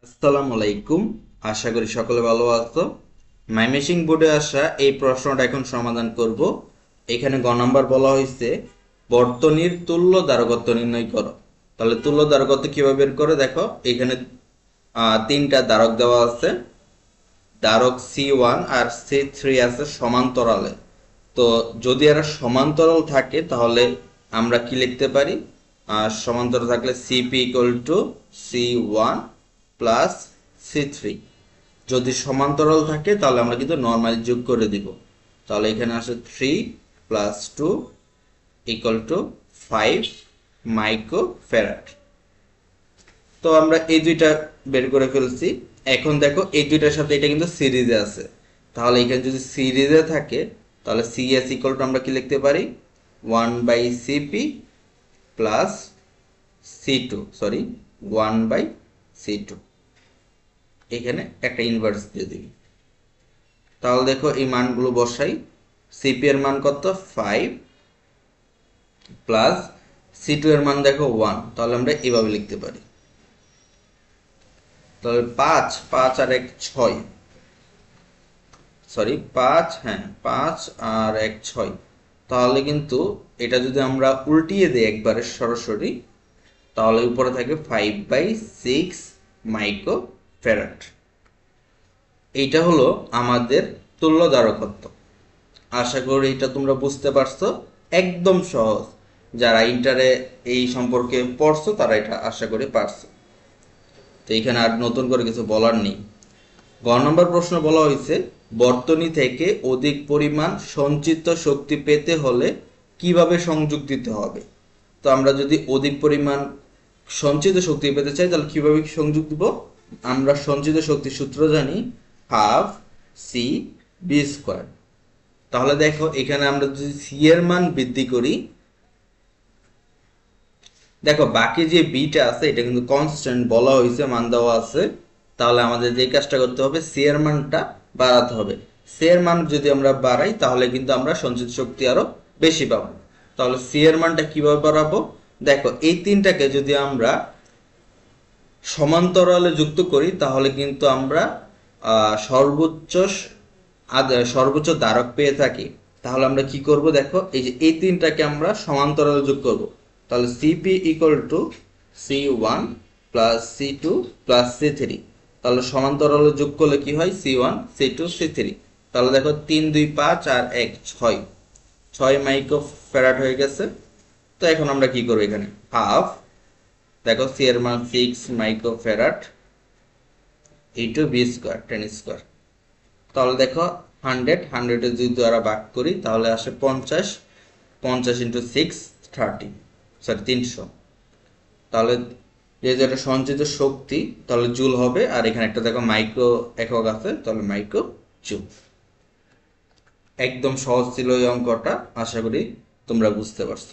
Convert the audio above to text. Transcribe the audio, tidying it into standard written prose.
আসসালামু আলাইকুম। আশা করি সকলে ভালো আছো। মাইমেসিং বোর্ডে আসা এই প্রশ্নটা এখন সমাধান করব। এখানে গ নাম্বার বলা হয়েছে বর্তনীর তুল্য ধারকত্ব নির্ণয় করো। তাহলে তুল্য ধারকত্ব কিভাবে বের করে দেখো, এখানে তিনটা ধারক দেওয়া আছে। ধারক C1 আর C3 আছে সমান্তরালে। তো যদি এরা সমান্তরাল থাকে তাহলে আমরা কি লিখতে পারি? সমান্তরাল থাকলে CP equal to C1 plus C3। যদি সমান্তরাল থাকে তাহলে আমরা কিন্তু নর্মালি যোগ করে দিব। তাহলে এখানে আসে 3 plus 2 equal to 5 micro farad. তো আমরা এই দুইটা বের করে ফেলছি। এখন দেখো এই দুইটার সাথে এটা কিন্তু সিরিজে আছে। তাহলে এখানে যদি সিরিজে থাকে তাহলে সিএস ইকুয়াল টু আমরা কি লিখতে পারি? 1/CP plus C2, sorry 1/C2। এখানে একটা ইনভার্স দিয়ে দিই। তাহলে দেখো এই মানগুলো বসাই। সিপি এর মান কত? 5 প্লাস C2 এর মান দেখো 1। তাহলে আমরা এভাবে লিখতে পারি। তাহলে 5 5 আর 1 6, সরি 5, হ্যাঁ 5 আর 1 6। তাহলে কিন্তু এটা যদি আমরা উল্টিয়ে দিই একবারে সরাসরি, তাহলে উপরে থাকে 5/6 মাইক্রো ফ্যারাড। এইটা হলো আমাদের তুল্য ধারকত্ব। আশা করি এটা তোমরা বুঝতে পারছো। একদম সহজ, যারা ইন্টারে এই সম্পর্কে পড়ছো তারা এটা আশা করি পারছো। তো এখানে আর নতুন করে কিছু বলার নেই। গ নম্বর প্রশ্ন বলা হয়েছে বর্তনী থেকে অধিক পরিমাণ সঞ্চিত শক্তি পেতে হলে কিভাবে সংযোগ দিতে হবে। তো আমরা যদি অধিক পরিমাণ সঞ্চিত শক্তি পেতে চাই তাহলে কিভাবে সংযোগ দিব? আমরা সঞ্চিত শক্তির সূত্র জানি, হাফ সি বি স্কোয়ার। তাহলে দেখো এখানে আমরা যদি সি এর মান বৃদ্ধি করি, দেখো বাকি যে বিটা আছে এটা কিন্তু কনস্ট্যান্ট বলা হয়েছে, মান দেওয়া আছে। তাহলে আমাদের যে কাজটা করতে হবে, সি এর মানটা বাড়াতে হবে। সি এর মান যদি আমরা বাড়াই তাহলে কিন্তু আমরা সঞ্চিত শক্তি আরো বেশি পাবো। তাহলে সি এর মানটা কিভাবে বাড়াবো? দেখো এই তিনটাকে যদি আমরা সমান্তরালে যুক্ত করি তাহলে কিন্তু আমরা সর্বোচ্চ ধারক পেয়ে থাকি। তাহলে আমরা কি করব? দেখো এই যে এই তিনটাকে আমরা সমান্তরালে যোগ করব। তাহলে CP equal to C1 plus C2 plus C3। তাহলে সমান্তরালে যোগ করলে কি হয়? C1 C2 C3। তাহলে দেখো 3 2 5 আর 1 6, 6 মাইক্রো ফ্যারাড হয়ে গেছে। তো এখন আমরা কি করব? এখানে হাফ, দেখো সি এর মান 6 micro farad into b square 10 square. তাহলে দেখো 100 যদি দ্বারা ভাগ করি তাহলে আসে 50, 50 ইন্টু 6 30, সরি 300। তাহলে যেটা সঞ্চিত শক্তি তাহলে জুল হবে, আর এখানে একটা দেখো মাইক্রো একক আছে, তাহলে মাইক্রো জুল। একদম সহজ ছিল এই অঙ্কটা, আশা করি তোমরা বুঝতে পারছো।